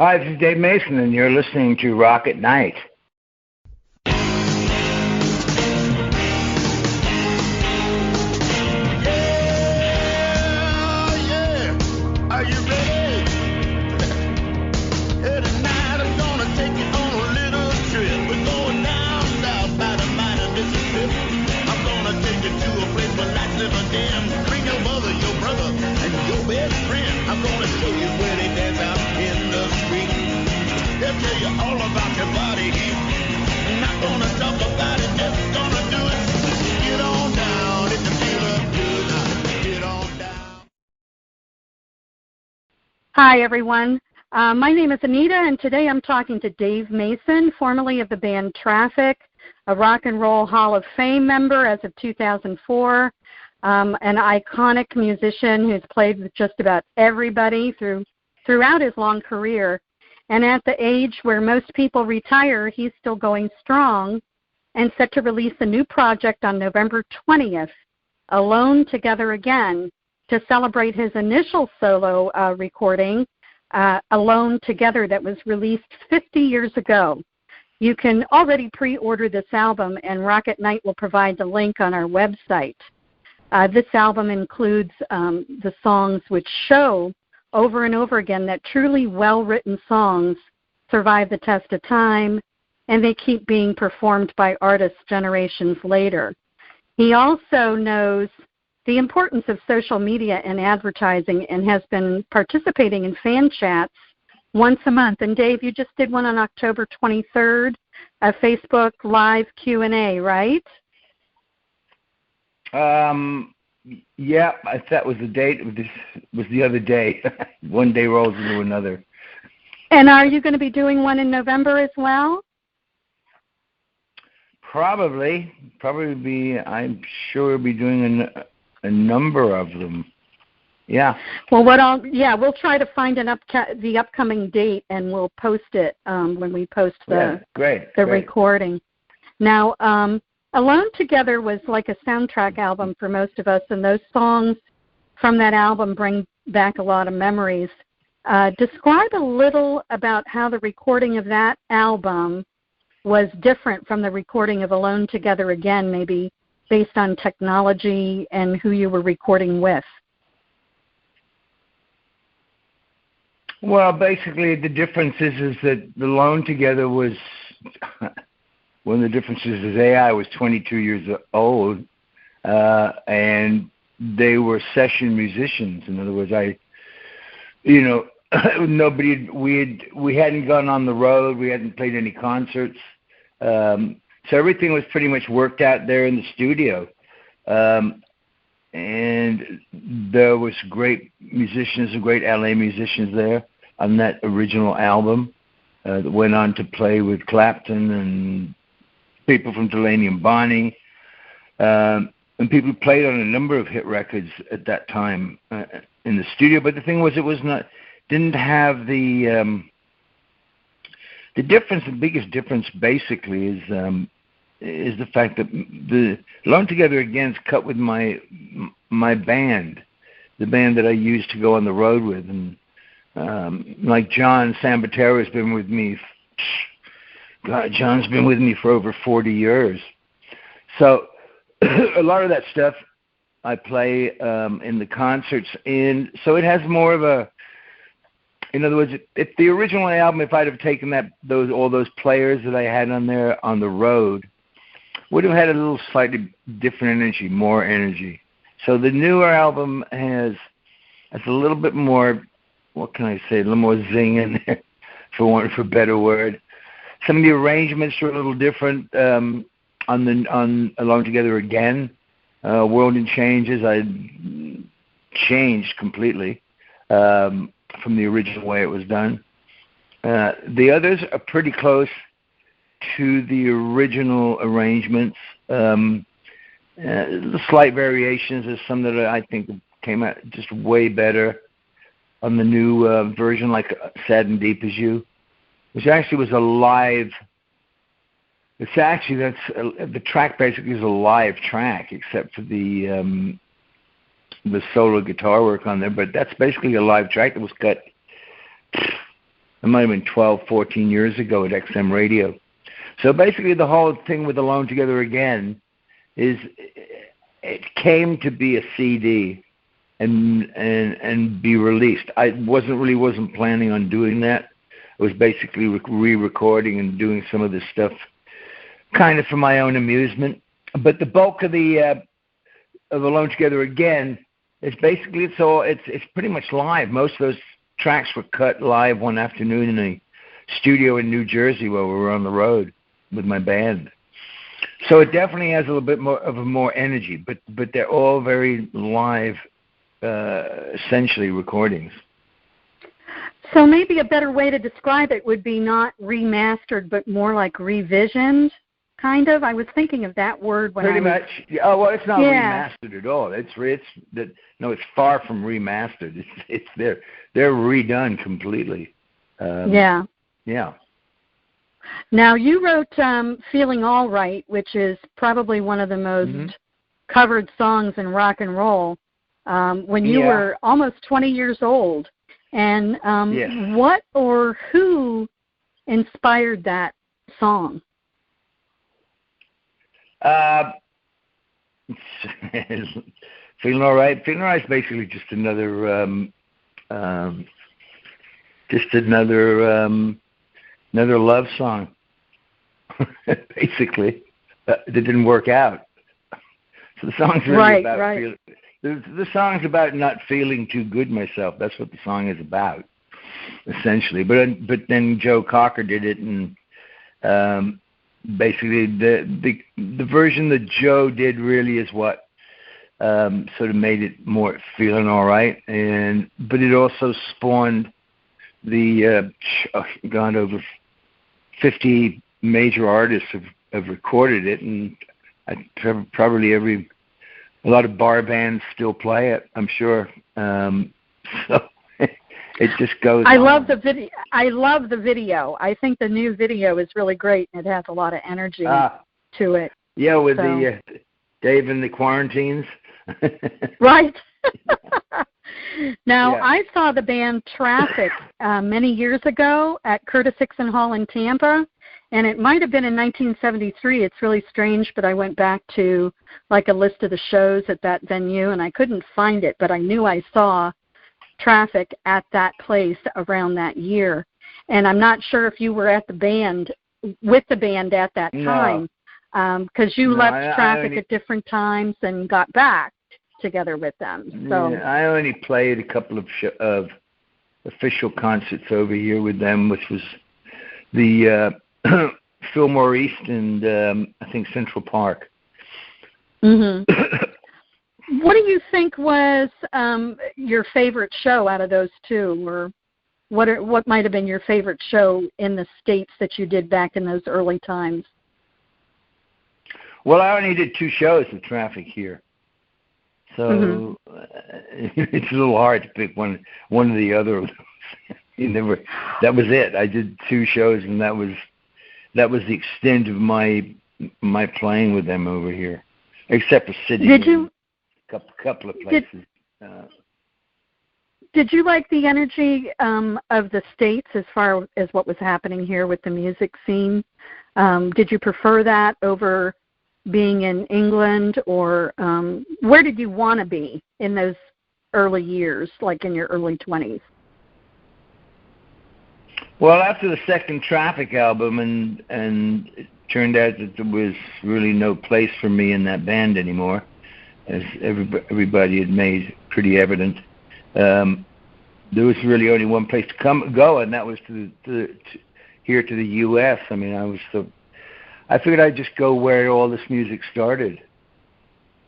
Hi, this is Dave Mason, and you're listening to Rock at Night. Hi, everyone. My name is Anita, and today I'm talking to Dave Mason, formerly of the band Traffic, a Rock and Roll Hall of Fame member as of 2004, an iconic musician who's played with just about everybody throughout his long career. And at the age where most people retire, he's still going strong and set to release a new project on November 20th, Alone Together Again, to celebrate his initial solo recording, Alone Together, that was released 50 years ago. You can already pre-order this album, and Rock at Night will provide the link on our website. This album includes the songs which show over and over again that truly well-written songs survive the test of time, and they keep being performed by artists generations later. He also knows the importance of social media and advertising and has been participating in fan chats once a month. And Dave, you just did one on October 23rd, a Facebook Live Q&A, right? Yeah, that was the date. This was the other day. One day rolls into another. And are you going to be doing one in November as well? Probably be. I'm sure we'll be doing a number of them. Yeah. Well, we'll try to find the upcoming date, and we'll post it when we post the recording. Now, Alone Together was like a soundtrack album for most of us, and those songs from that album bring back a lot of memories. Describe a little about how the recording of that album was different from the recording of Alone Together Again, maybe based on technology and who you were recording with. Well, basically the difference is that the Alone Together was, one of the differences is I was 22 years old, and they were session musicians. In other words, we hadn't gone on the road, we hadn't played any concerts, so everything was pretty much worked out there in the studio. And there was great musicians and great LA musicians there on that original album that went on to play with Clapton and people from Delaney and Bonnie, and people who played on a number of hit records at that time in the studio. But the thing was, didn't have the difference. The biggest difference basically is the fact that the Alone Together Again is cut with my band, the band that I used to go on the road with, and like John Sambatero has been with me. God, John's been with me for over 40 years. So a lot of that stuff I play in the concerts, and so it has more of a. In other words, if the original album, if I'd have taken all those players that I had on there on the road, would have had a little slightly different energy, more energy. So the newer album has a little bit more, what can I say, a little more zing in there, for a better word. Some of the arrangements are a little different on Alone Together Again. World in Changes, I changed completely from the original way it was done. The others are pretty close to the original arrangements. The slight variations. There's some that I think came out just way better on the new version, like Sad and Deep as You, which actually was a live. It's actually, the track basically is a live track, except for the solo guitar work on there. But that's basically a live track that was cut it might have been 12, 14 years ago at XM Radio. So basically the whole thing with Alone Together Again is it came to be a CD and be released. I wasn't planning on doing that. I was basically re-recording and doing some of this stuff kind of for my own amusement. But the bulk of the of Alone Together Again is basically it's pretty much live. Most of those tracks were cut live one afternoon in a studio in New Jersey while we were on the road with my band. So it definitely has a little bit more of a more energy, but they're all very live, essentially recordings. So maybe a better way to describe it would be not remastered, but more like revisioned, kind of. I was thinking of that word when pretty much. Oh well, it's not remastered at all. It's far from remastered. They're redone completely. Yeah. Now you wrote "Feeling All Right," which is probably one of the most covered songs in rock and roll. When you were almost 20 years old. And what or who inspired that song? Feeling All Right. Feeling All Right is basically just another love song. Basically, that didn't work out. So the song's really about feeling. The song's about not feeling too good myself. That's what the song is about, essentially. But then Joe Cocker did it, and basically the version that Joe did really is what sort of made it more feeling all right. But it also spawned the over 50 major artists have recorded it, and probably a lot of bar bands still play it, I'm sure. So it just goes. I love the video. I think the new video is really great, and it has a lot of energy to it. Yeah, with the Dave and the Quarantines. Right. Now, I saw the band Traffic many years ago at Curtis Hickson Hall in Tampa, and it might have been in 1973. It's really strange, but I went back to like a list of the shows at that venue, and I couldn't find it, but I knew I saw Traffic at that place around that year. And I'm not sure if you were at the band, with the band at that time, because you left Traffic at different times and got back together with them. So I only played a couple of official concerts over here with them, which was the Fillmore East and I think Central Park. What do you think was your favorite show out of those two, or what might have been your favorite show in the States that you did back in those early times? Well, I only did 2 shows with Traffic here, so it's a little hard to pick one or the other. That was it. I did 2 shows, and that was the extent of my playing with them over here, except for Sydney. Did you? Couple of places. Did you like the energy of the States as far as what was happening here with the music scene? Did you prefer that over being in England, or where did you want to be in those early years, like in your early 20s? Well, after the second Traffic album, and it turned out that there was really no place for me in that band anymore, as everybody had made pretty evident. There was really only one place to go, and that was here to the U.S. I mean, I figured I'd just go where all this music started.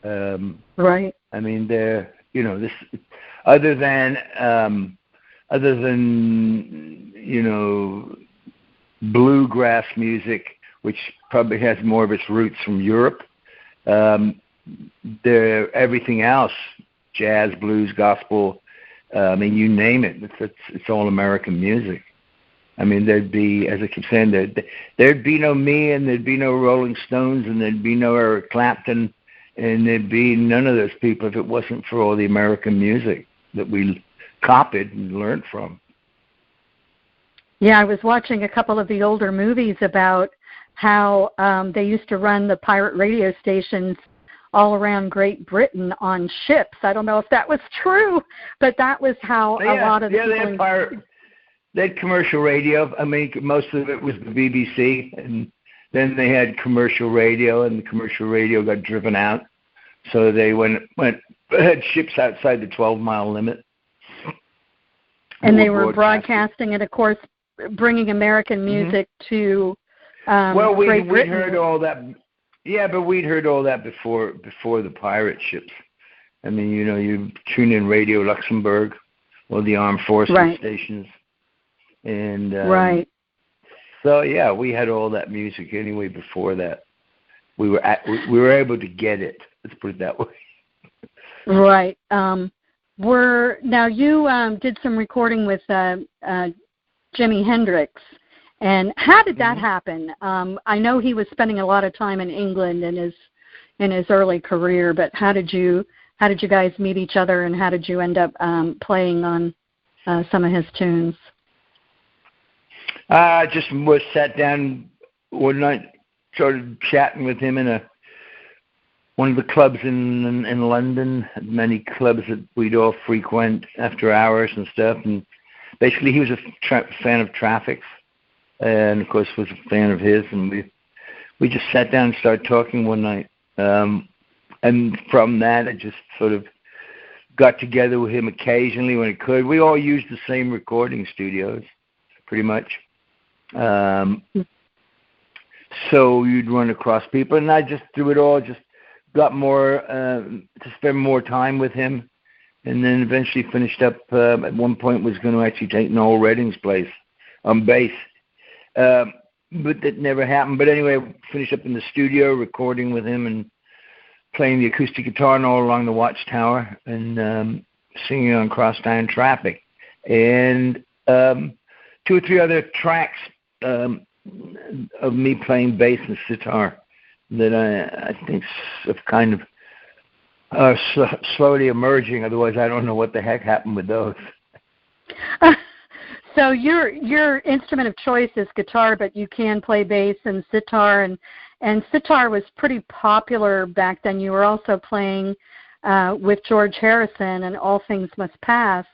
Right. I mean, this other than bluegrass music, which probably has more of its roots from Europe. Everything else, jazz, blues, gospel, I mean, you name it. It's all American music. I mean, there'd be, as I keep saying, there'd be no me, and there'd be no Rolling Stones, and there'd be no Eric Clapton, and there'd be none of those people if it wasn't for all the American music that we copied and learned from. Yeah, I was watching a couple of the older movies about how they used to run the pirate radio stations all around Great Britain on ships. I don't know if that was true, but that was how a lot of the people... They had commercial radio. I mean, most of it was the BBC, and then they had commercial radio, and the commercial radio got driven out. So they had ships outside the 12-mile limit. And they were broadcasting it, of course, bringing American music to Great Britain. We'd heard all that. Yeah, but we'd heard all that before the pirate ships. I mean, you tune in Radio Luxembourg or the Armed Forces stations. And right. So yeah, we had all that music anyway before that. We were able to get it. Let's put it that way. Right. Now you did some recording with Jimi Hendrix, and how did that happen? I know he was spending a lot of time in England in his early career, but how did you guys meet each other, and how did you end up playing on some of his tunes? I just was sat down one night, started chatting with him in one of the clubs in London, many clubs that we'd all frequent after hours and stuff. And basically, he was a fan of Traffic's, and of course was a fan of his. And we just sat down and started talking one night. And from that, I just sort of got together with him occasionally when I could. We all used the same recording studios, pretty much. So you'd run across people, and I just through it all just got more to spend more time with him, and then eventually finished up. At one point, was going to actually take Noel Redding's place on bass, but that never happened. But anyway, finished up in the studio recording with him and playing the acoustic guitar and all along the Watchtower and singing on Crosstown Traffic, and 2 or 3 other tracks of me playing bass and sitar that I think have kind of slowly emerging. Otherwise, I don't know what the heck happened with those. So your instrument of choice is guitar, but you can play bass and sitar, and sitar was pretty popular back then. You were also playing with George Harrison and All Things Must Pass.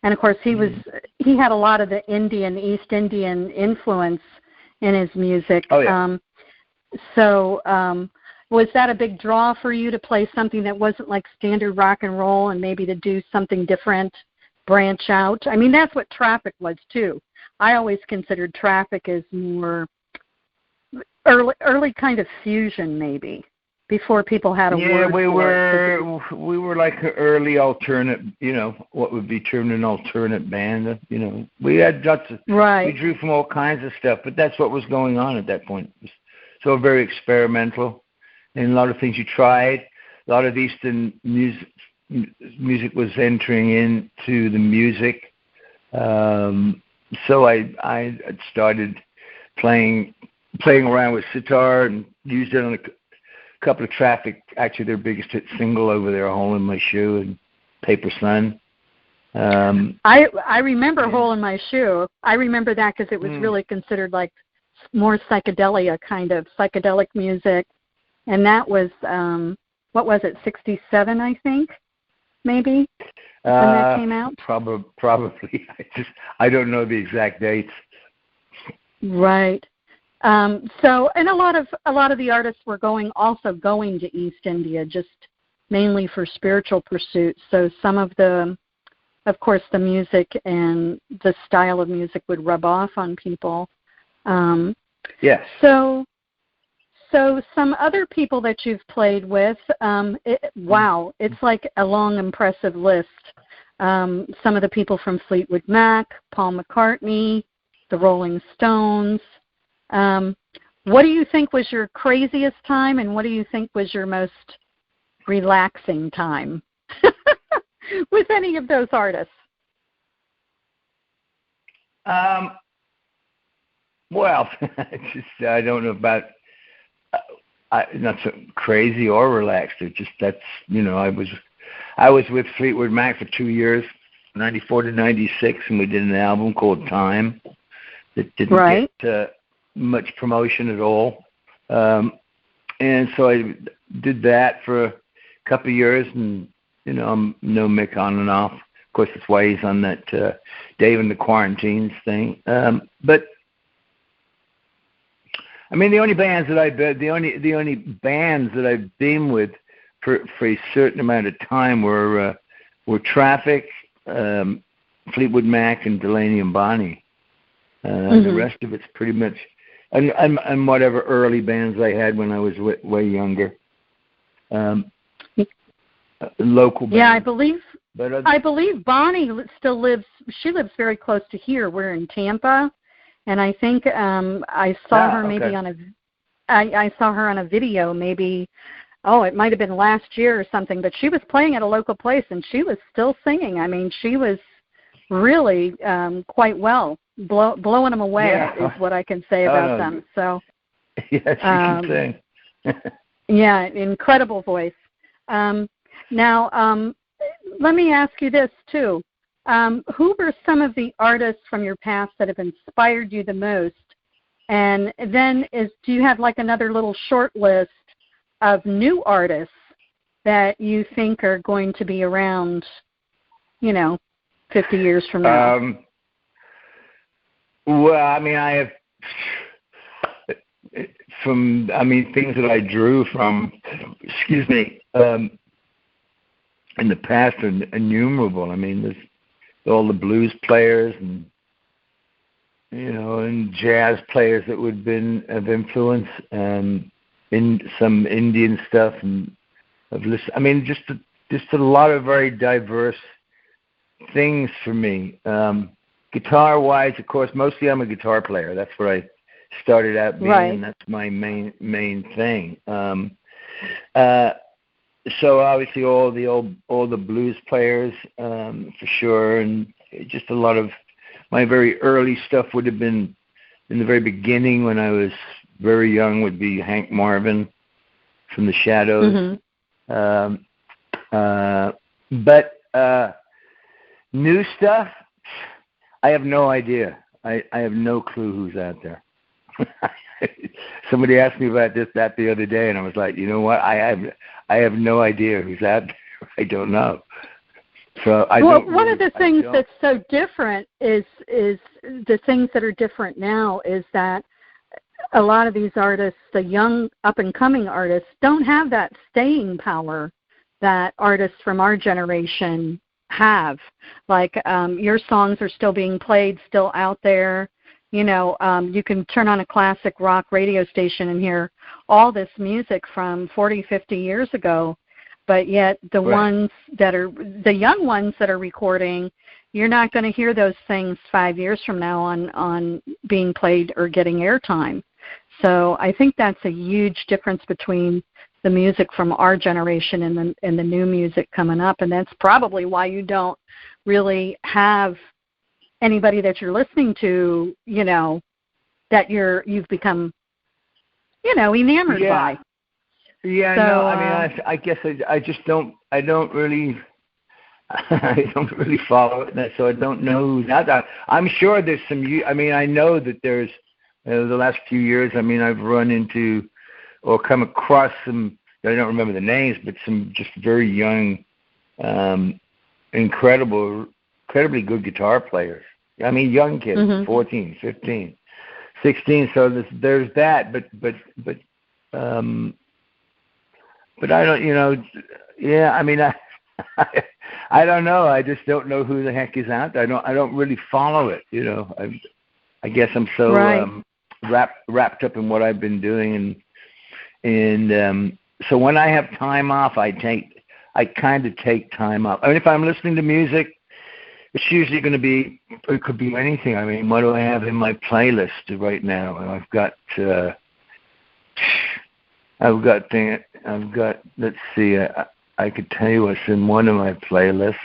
And of course, he had a lot of the East Indian influence in his music. Oh, yeah. Was that a big draw for you to play something that wasn't like standard rock and roll, and maybe to do something different, branch out? I mean, that's what Traffic was too. I always considered Traffic as more early kind of fusion, maybe, before people had a word for it. We were like an early alternate, what would be termed an alternate band. We had lots of, we drew from all kinds of stuff, but that's what was going on at that point. It was so very experimental, and a lot of things you tried. A lot of Eastern music was entering into the music. So I started playing around with sitar and used it on a couple of Traffic, actually their biggest hit single over there, Hole in My Shoe and Paper Sun. I remember Hole in My Shoe. I remember that because it was really considered like more psychedelia, kind of psychedelic music. And that was, what was it, 67, I think, maybe, when that came out? Probably. I don't know the exact dates. Right. And a lot of the artists were going to East India just mainly for spiritual pursuits. So some of course, the music and the style of music would rub off on people. Yes. So some other people that you've played with, wow, it's like a long, impressive list. Some of the people from Fleetwood Mac, Paul McCartney, the Rolling Stones. What do you think was your craziest time, and what do you think was your most relaxing time with any of those artists? Well, I don't know about not so crazy or relaxed. It's just I was with Fleetwood Mac for 2 years, 94 to 96, and we did an album called Time. that didn't get much promotion at all. And so I did that for a couple of years, and I know Mick on and off. Of course, that's why he's on that Dave and the Quarantines thing. But I mean, the only bands that I've been with for a certain amount of time were Traffic, Fleetwood Mac, and Delaney and Bonnie. The rest of it's pretty much, and whatever early bands I had when I was way younger. Local bands. Yeah, I believe Bonnie still lives. She lives very close to here. We're in Tampa, and I think I saw her maybe I saw her on a video maybe. Oh, it might have been last year or something. But she was playing at a local place, and she was still singing. I mean, she was really quite well, blowing them away is what I can say about them. So yes, she can sing. Yeah, incredible voice. Now, let me ask you this, too. Who were some of the artists from your past that have inspired you the most? And then do you have like another little short list of new artists that you think are going to be around, 50 years from now? Well, I mean, I have things that I drew from, in the past are innumerable. I mean, there's all the blues players and and jazz players that would have been of influence, and in some Indian stuff, and I've listened. I mean, just a lot of very diverse things for me. Guitar-wise, of course, mostly I'm a guitar player. That's what I started out being, and that's my main thing. So obviously all the blues players, for sure, and just a lot of my very early stuff would have been in the very beginning when I was very young would be Hank Marvin from the Shadows. But new stuff, I have no idea. I have no clue who's out there. Somebody asked me about that the other day, and I was like, you know what? I have no idea who's out there. I don't know. So one of the things that's so different is the things that are different now is that a lot of these artists, the young up-and-coming artists, don't have that staying power that artists from our generation have. Like your songs are still being played, still out there. You can turn on a classic rock radio station and hear all this music from 40, 50 years ago, but yet the ones that are, the young ones that are recording, you're not going to hear those things 5 years from now on being played or getting airtime. So I think that's a huge difference between the music from our generation and the new music coming up, and that's probably why you don't really have anybody that you're listening to, that you've become, enamored by. Yeah, so, no, I mean, I guess I just don't really follow it, so I don't know. I'm sure there's some. I mean, I know that there's the last few years. I mean, I've run into or come across some. I don't remember the names, but some just very young, incredibly good guitar players. I mean, young kids, 14, 15, 16. So there's that, but I don't, yeah. I mean, I don't know. I just don't know who the heck is out there. I don't really follow it. I guess I'm so wrapped up in what I've been doing, and so when I have time off, I kind of take time off. I mean, if I'm listening to music, it's usually going to be, it could be anything. I mean, what do I have in my playlist right now? I've got, let's see, I could tell you what's in one of my playlists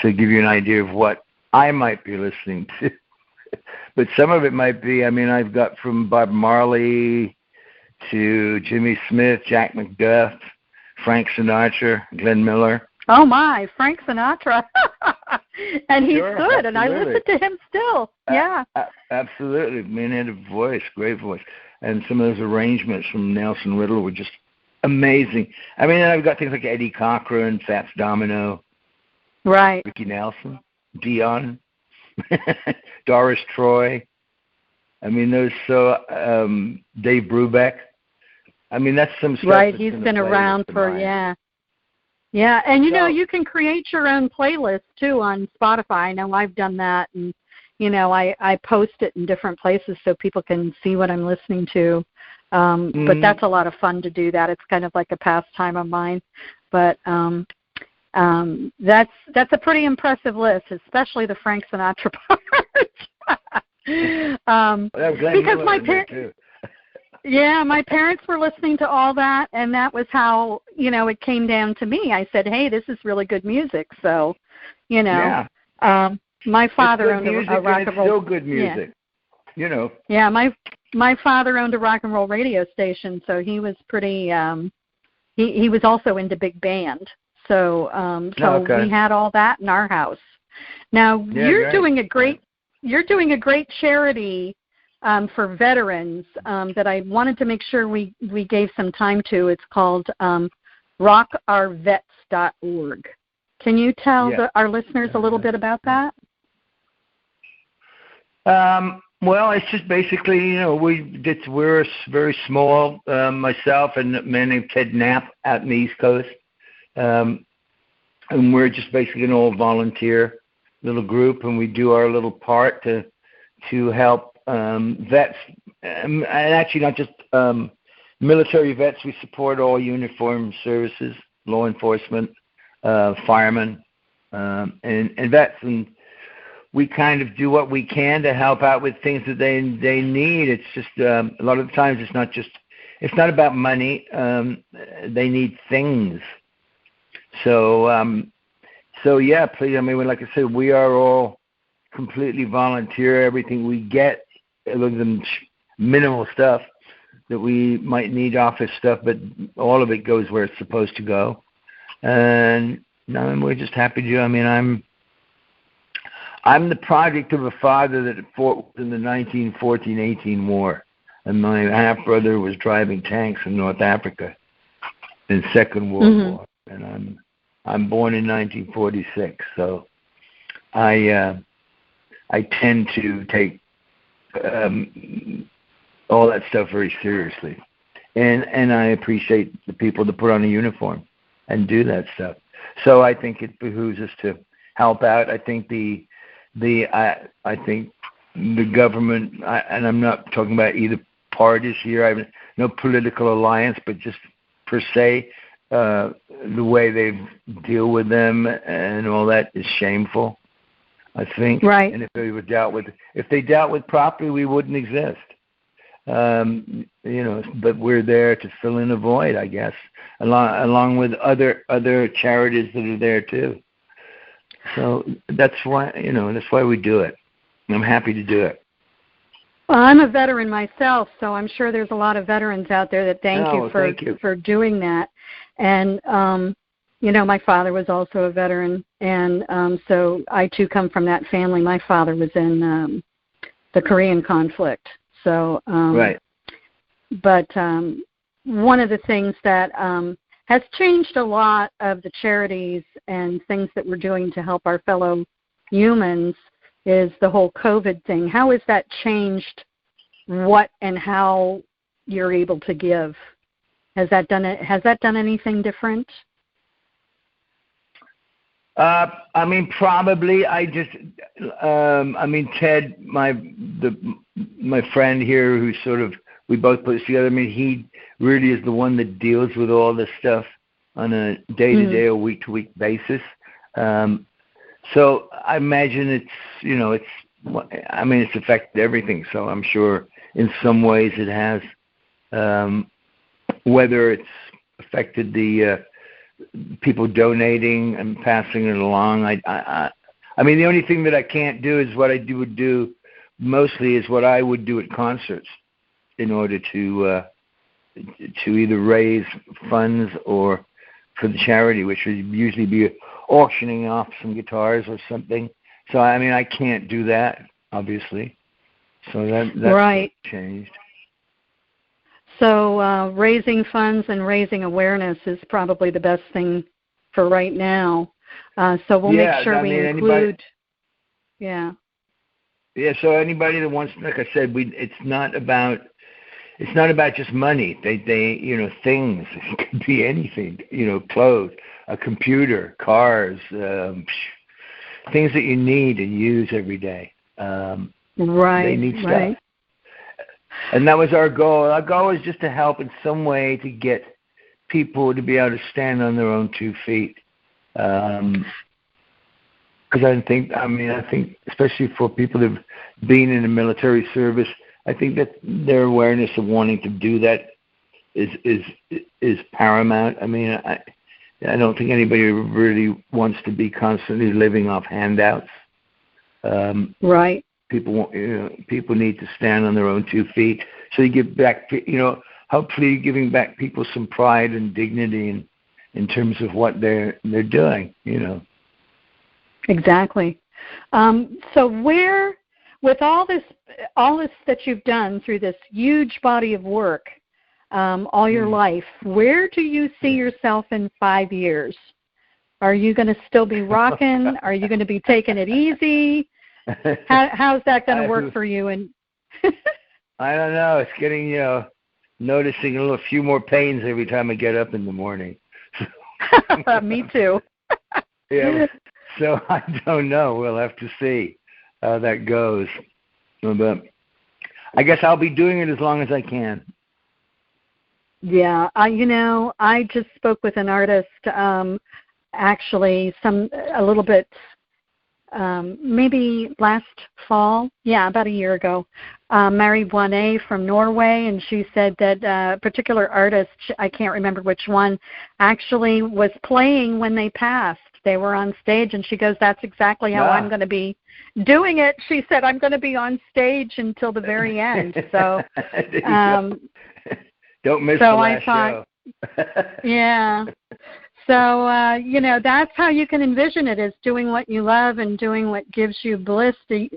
to give you an idea of what I might be listening to. But some of it might be, I mean, I've got from Bob Marley to Jimmy Smith, Jack McDuff, Frank Sinatra, Glenn Miller. Oh my, Frank Sinatra. And he's Sure, good, absolutely. and I listen to him still. Yeah. Absolutely. Man had a voice, great voice. And some of those arrangements from Nelson Riddle were just amazing. I mean, I've got things like Eddie Cochran, Fats Domino, Right. Ricky Nelson, Dion, Doris Troy. I mean, Dave Brubeck. I mean, that's some stuff. Right, he's been around for, yeah. Yeah, and you can create your own playlist too on Spotify. I know I've done that, and I post it in different places so people can see what I'm listening to. But that's a lot of fun to do that. It's kind of like a pastime of mine. But that's a pretty impressive list, especially the Frank Sinatra part. Because my parents. Yeah, my parents were listening to all that, and that was how, it came down to me. I said, hey, this is really good music. So, my father owned a rock and roll. It's still good music, Yeah, my father owned a rock and roll radio station, so he was pretty, he was also into big band. So we had all that in our house. Now, you're doing a great charity for veterans that I wanted to make sure we gave some time to. It's called rockourvets.org. Can you tell our listeners a little bit about that? Well, it's just basically, we're very small, myself and a man named Ted Knapp out in the East Coast. And we're just basically an all volunteer little group, and we do our little part to help vets, and actually not just military vets. We support all uniformed services, law enforcement, firemen, and vets, and we kind of do what we can to help out with things that they need. It's just a lot of the times it's not about money. They need things. So yeah, please. I mean, like I said, we are all completely volunteer. Everything we get, other than minimal stuff that we might need, office stuff, but all of it goes where it's supposed to go. And we're just happy to. I mean, I'm the product of a father that fought in the 1914-18 war, and my half brother was driving tanks in North Africa in Second World War, and I'm born in 1946, so I tend to take all that stuff very seriously, and I appreciate the people that put on a uniform and do that stuff. So I think it behooves us to help out. I think I think the government, and I'm not talking about either parties here. I have no political alliance, but just per se, the way they deal with them and all that is shameful, I think. Right. And if they dealt with properly, we wouldn't exist. But we're there to fill in a void, I guess, along with other charities that are there too. So that's why we do it. I'm happy to do it. Well, I'm a veteran myself, so I'm sure there's a lot of veterans out there that thank you for doing that. And my father was also a veteran, and so I too come from that family. My father was in the Korean conflict. So, right. But one of the things that has changed a lot of the charities and things that we're doing to help our fellow humans is the whole COVID thing. How has that changed what and how you're able to give? Has that done anything different? I mean, probably. Ted, my friend here, who sort of, we both put this together. I mean, he really is the one that deals with all this stuff on a day-to-day or week-to-week basis. So I imagine it's affected everything. So I'm sure in some ways it has. Whether it's affected the people donating and passing it along, I mean, the only thing that I can't do is what I would do mostly is what I would do at concerts in order to either raise funds or for the charity, which would usually be auctioning off some guitars or something. So I mean, I can't do that, obviously. So that's right. changed. So raising funds and raising awareness is probably the best thing for right now. So we'll make sure we include. Yeah. Yeah. So anybody that wants, like I said, it's not about just money. They things. It could be anything. Clothes, a computer, cars, things that you need and use every day. Right. They need stuff. Right. And that was our goal. Our goal was just to help in some way to get people to be able to stand on their own 2 feet. Because I think especially for people that have been in the military service, I think that their awareness of wanting to do that is paramount. I mean, I don't think anybody really wants to be constantly living off handouts. Right. People need to stand on their own 2 feet. So you give back, hopefully giving back people some pride and dignity in terms of what they're doing. Exactly. So where, with all this that you've done through this huge body of work, all your life, where do you see yourself in 5 years? Are you going to still be rocking? Are you going to be taking it easy? How's that going to work for you? And I don't know. It's getting, noticing a few more pains every time I get up in the morning. Me too. Yeah. So I don't know. We'll have to see how that goes. But I guess I'll be doing it as long as I can. Yeah. I just spoke with an artist, actually, a little bit. Maybe last fall, about a year ago, Mary Boinet from Norway, and she said that a particular artist, I can't remember which one, actually was playing when they passed. They were on stage, and she goes, that's exactly how I'm going to be doing it. She said, I'm going to be on stage until the very end. So don't miss the last show. Yeah. So, that's how you can envision it, is doing what you love and doing what gives you bliss, to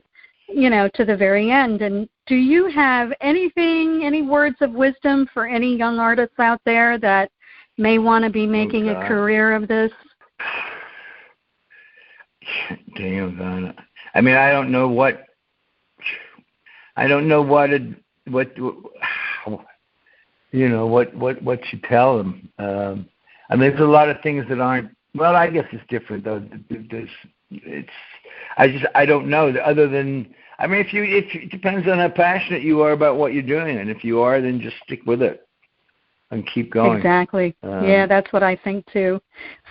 the very end. And do you have any words of wisdom for any young artists out there that may want to be making a career of this? Damn, God. I mean, I don't know what you tell them. I mean, there's a lot of things that aren't. Well, I guess it's different though. I don't know. Other than, I mean, it depends on how passionate you are about what you're doing, and if you are, then just stick with it and keep going. Exactly. Yeah, that's what I think too.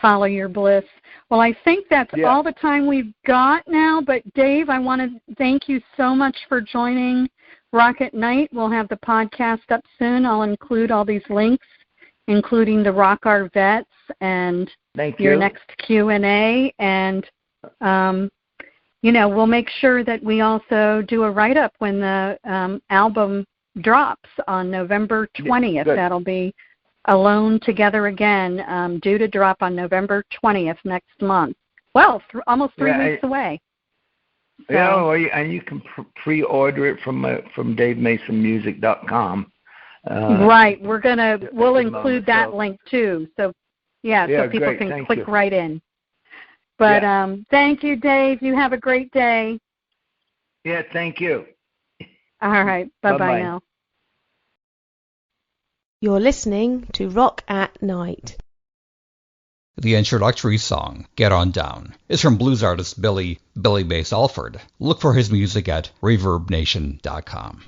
Follow your bliss. Well, I think that's all the time we've got now. But Dave, I want to thank you so much for joining Rock at Night. We'll have the podcast up soon. I'll include all these links, including the Rock Our Vets and your next Q&A. And, we'll make sure that we also do a write-up when the album drops on November 20th. That'll be Alone Together Again, due to drop on November 20th next month. Well, almost 3 weeks away. So. Yeah, and you can pre-order it from DaveMasonMusic.com. Right. We'll include that link too. So so people can click right in. But thank you, Dave. You have a great day. Yeah, thank you. All right. Bye-bye now. You're listening to Rock at Night. The introductory song, Get On Down, is from blues artist Billy Bass Alford. Look for his music at ReverbNation.com.